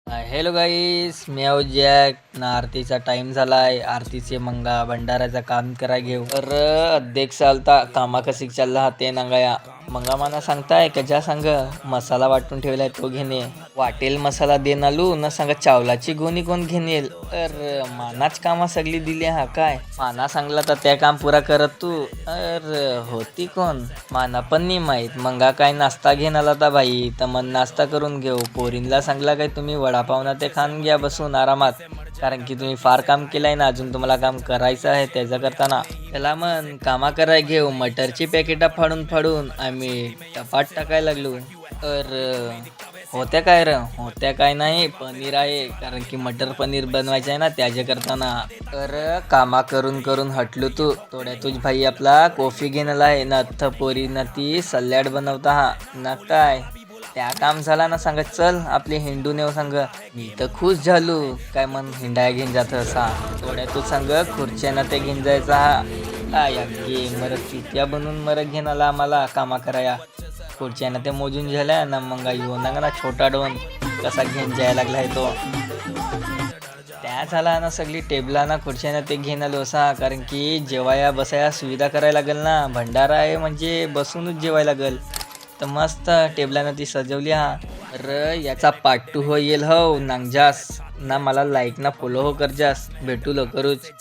Hello गाईस, मी आहो jack ना. आरतीचा टाइम झालाय. आरतीचे मंगा भंडाराचं काम करा घेऊ तर अध्यक्ष आलता. कामा कशी चालला ते नांगाया मंगा माना सांगताय कजा सांग मसाला वाटून ठेवलाय तो घेणे. वाटेल मसाला देन आलू न सांगा चावलाची गोणी कोण घेनेल. तर मानाच कामा सगळी दिली हा काय. माना सांगला तर त्या काम पुरा करत तू. होती कोण माना पण नाही माहीत. मंगा काय नाश्ता घेऊन आला तर भाई तर मन नाश्ता करून घेऊ. पोरींला सांगला काय तुम्ही वडापाव ना ते खाऊन घ्या बसून आरामात. कारण की तुम्ही फार काम केलंय ना, अजून तुम्हाला काम करायचं आहे. त्याचं करताना त्याला मन कामा कराय घेऊ. मटरची पॅकेटा फाडून फाडून आम्ही टपाट टाकायला लागलो. तर होत्या काय होत्या काय नाही, पनीर आहे. कारण की मटर पनीर बनवायचं आहे ना त्याच्या करताना. तर कामा करून करून हटलो तू. थोड्या तुझ भाई आपला कॉफी घेणला आहे ना. पोरी ना ती सॅलड बनवता हा ना काय. त्या काम झाला ना सांगत चल आपली हिंडून येऊ सांग. मी तर खुश झालो. काय मन हिंडाया घेऊन जात असा. थोड्या तू सांग खुर्च्या ते घेऊन जायचा हा. काय अगदी मरत चित्या बनवून मरत घेऊन आला आम्हाला कामा कराया. खुर्च्यानं ते मोजून झाल्या ना. मग येऊ ना छोटा डोन कसा घेऊन जायला लागलाय तो. त्या झाला ना सगळी टेबला ना खुर्च्यानं ते घेऊन आलो असा. कारण की जेवाया बसाया सुविधा करायला लागेल ना. भंडारा आहे म्हणजे बसूनच जेवायला लागेल. तर मस्त टेबलानं ती सजवली हा. तर याचा पार्ट 2 हो येईल हो नांगजास ना. मला लाईक ना फॉलो हो कर जास. भेटू लवकरच.